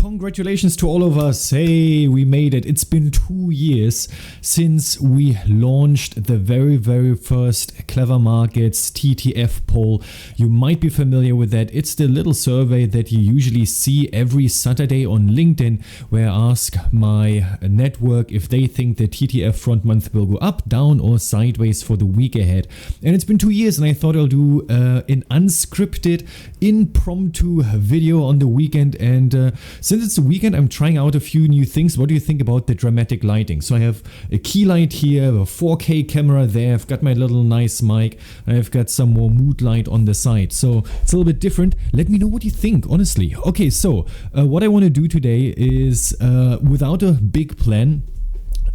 Congratulations to all of us. Hey, we made it. It's been 2 years since we launched the very first Clever Markets TTF poll. You might be familiar with that. It's the little survey that you usually see every Saturday on LinkedIn, where I ask my network if they think the TTF front month will go up, down or sideways for the week ahead. And it's been 2 years and I thought I'll do an unscripted impromptu video on the weekend. And since it's the weekend, I'm trying out a few new things. What do you think about the dramatic lighting? So I have a key light here, a 4K camera there. I've got my little nice mic. I've got some more mood light on the side. So it's a little bit different. Let me know what you think, honestly. Okay, so what I want to do today is without a big plan,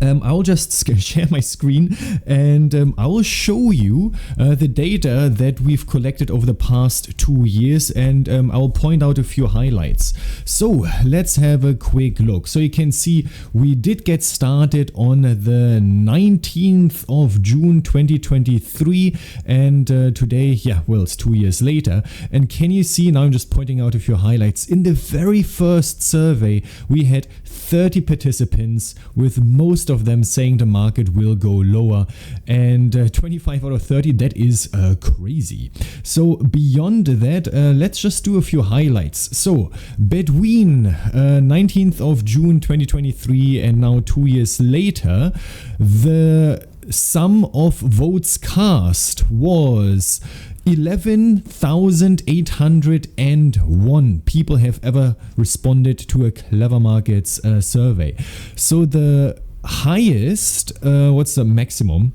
I'll just share my screen and I will show you the data that we've collected over the past 2 years, and I will point out a few highlights. So let's have a quick look. So you can see we did get started on the 19th of June 2023, and today, yeah, well, it's 2 years later. And can you see, now I'm just pointing out a few highlights. In the very first survey, we had 30 participants, with most of them saying the market will go lower, and 25 out of 30, that is crazy. So beyond that, let's just do a few highlights. So between 19th of June 2023 and now 2 years later, the sum of votes cast was 11,801 people have ever responded to a Clever Markets survey. So the highest, what's the maximum?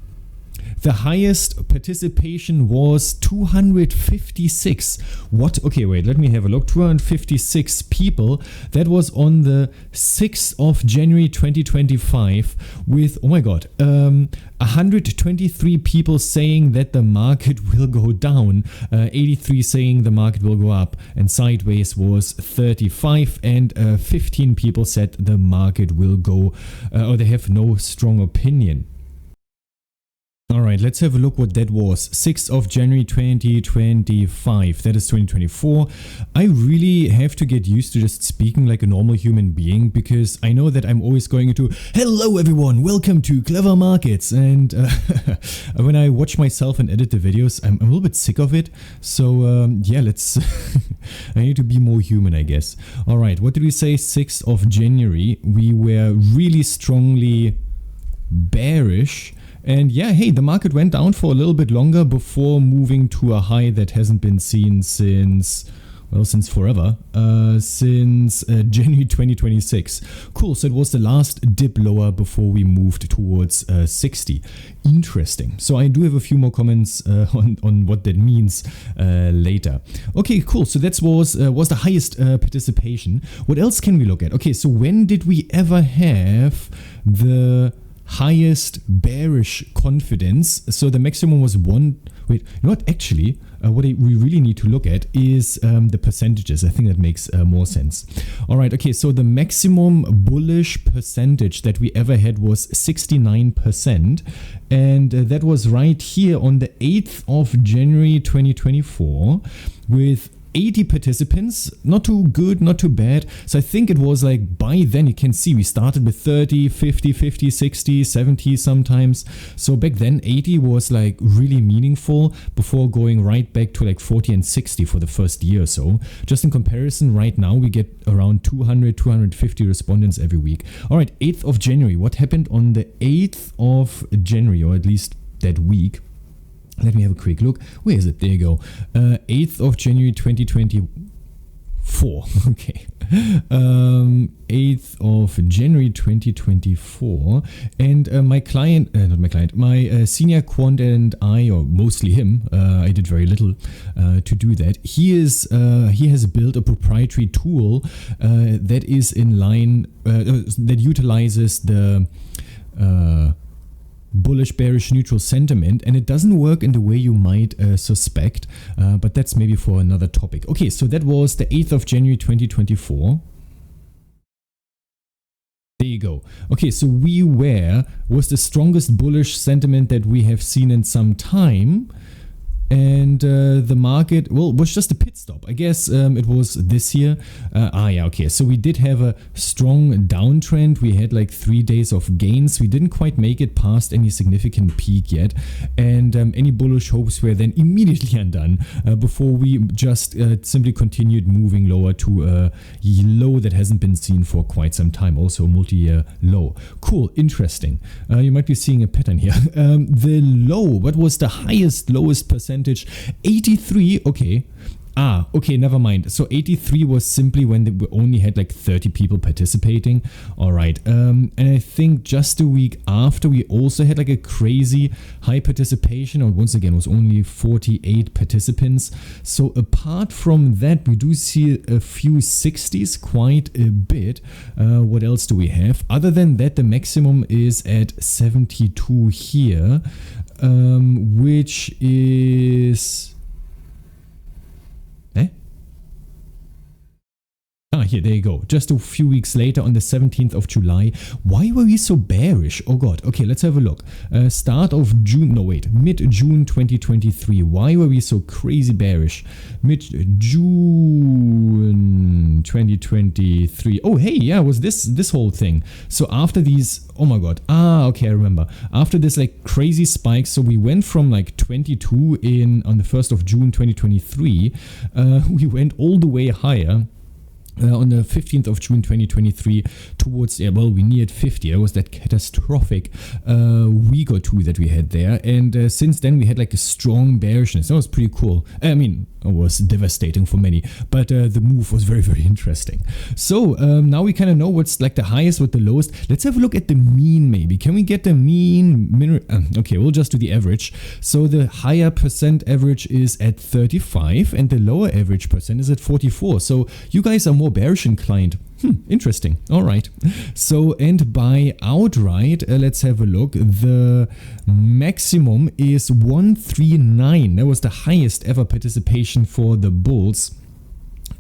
The highest participation was 256. What? Okay, wait, let me have a look. 256 people. That was on the 6th of January 2025 with, oh my god, 123 people saying that the market will go down, 83 saying the market will go up, and sideways was 35, and 15 people said the market will go, or they have no strong opinion. Alright, let's have a look what that was. 6th of January 2025, that is 2024. I really have to get used to just speaking like a normal human being, because I know that I'm always going into, hello everyone, welcome to Clever Markets, and when I watch myself and edit the videos, I'm a little bit sick of it. So yeah, let's, I need to be more human, I guess. Alright, what did we say? 6th of January, we were really strongly bearish. And yeah, hey, the market went down for a little bit longer before moving to a high that hasn't been seen since, well, since forever, since January 2026. Cool, so it was the last dip lower before we moved towards 60. Interesting. So I do have a few more comments on what that means later. Okay, cool. So that was the highest participation. What else can we look at? Okay, so when did we ever have the highest bearish confidence? So the maximum was one. Wait, you know what? Actually, what we really need to look at is the percentages. I think that makes more sense. All right. Okay. So the maximum bullish percentage that we ever had was 69%. And that was right here on the 8th of January 2024 with 80 participants. Not too good, not too bad. So I think it was like, by then you can see we started with 30, 50, 50, 60, 70 sometimes. So back then 80 was like really meaningful before going right back to like 40 and 60 for the first year or so. Just in comparison, right now we get around 200, 250 respondents every week. All right, 8th of January. What happened on the 8th of January, or at least that week? Let me have a quick look. Where is it? There you go. 8th of January 2024. Okay. 8th of January 2024. And my client, not my client, my senior quant and I, or mostly him, I did very little to do that. He has built a proprietary tool that is in line, that utilizes the bullish, bearish, neutral sentiment, and it doesn't work in the way you might suspect, but that's maybe for another topic. Okay, so that was the 8th of January 2024. There you go. Okay, so was the strongest bullish sentiment that we have seen in some time. and the market, well, was just a pit stop. I guess it was this year. Yeah, okay. So we did have a strong downtrend. We had like 3 days of gains. We didn't quite make it past any significant peak yet, and any bullish hopes were then immediately undone before we just simply continued moving lower to a low that hasn't been seen for quite some time. Also a multi-year low. Cool, interesting. You might be seeing a pattern here. The low, what was the highest, lowest percentage? 83. Okay. Okay, never mind. So 83 was simply when we only had like 30 people participating. All right. And I think just a week after we also had like a crazy high participation, or once again was only 48 participants. So apart from that, we do see a few 60s, quite a bit. What else do we have? Other than that, the maximum is at 72 here, which is... Here, there you go. Just a few weeks later on the 17th of July. Why were we so bearish? Oh god. Okay, let's have a look. Start of June. No, wait. Mid-June 2023. Why were we so crazy bearish? Mid-June 2023. Oh, hey, yeah, it was this whole thing. So after these... Oh my god. Okay, I remember. After this like crazy spike, so we went from like 22 on the 1st of June 2023. We went all the way higher. On the 15th of June 2023 towards, well, we neared 50. It was that catastrophic week or two that we had there, and since then we had like a strong bearishness. That was pretty cool. I mean, it was devastating for many, but the move was very, very interesting. So now we kind of know what's like the highest, what the lowest. Let's have a look at the mean maybe. Can we get the mean? Okay, we'll just do the average. So the higher percent average is at 35 and the lower average percent is at 44. So you guys are more bearish inclined. Interesting. All right. So, and by outright, let's have a look. The maximum is 139. That was the highest ever participation for the bulls,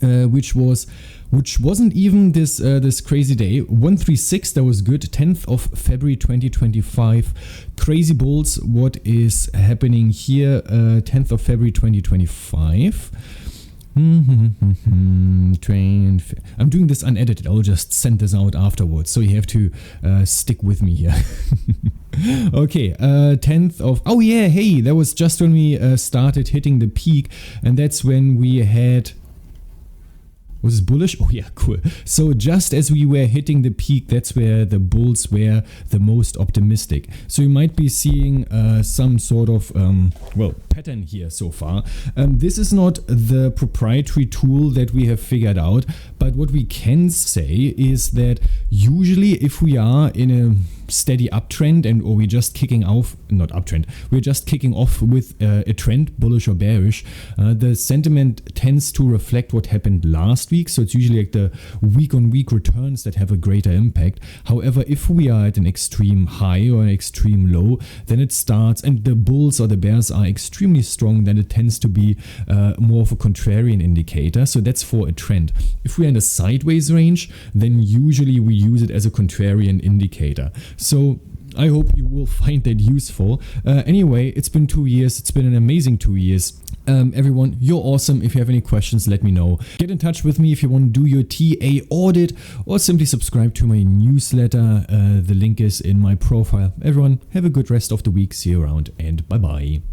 which wasn't even this crazy day. 136, that was good. 10th of February 2025. Crazy bulls. What is happening here? 10th of February 2025. I'm doing this unedited. I'll just send this out afterwards, so you have to stick with me here. Okay, 10th of... Oh yeah, hey, that was just when we started hitting the peak, and that's when we had... Was this bullish? Oh yeah, cool. So just as we were hitting the peak, that's where the bulls were the most optimistic. So you might be seeing some sort of, well, pattern here so far. This is not the proprietary tool that we have figured out, but what we can say is that usually if we are in a steady uptrend or we're just kicking off, not uptrend, we're just kicking off with a trend, bullish or bearish, the sentiment tends to reflect what happened last week. So it's usually like the week on week returns that have a greater impact. However, if we are at an extreme high or an extreme low, then it starts, and the bulls or the bears are extremely strong, then it tends to be more of a contrarian indicator. So that's for a trend. If we're in a sideways range, then usually we use it as a contrarian indicator. So I hope you will find that useful. Anyway, it's been 2 years. It's been an amazing 2 years. Everyone, you're awesome. If you have any questions, let me know. Get in touch with me if you want to do your TA audit, or simply subscribe to my newsletter. The link is in my profile. Everyone, have a good rest of the week. See you around, and bye-bye.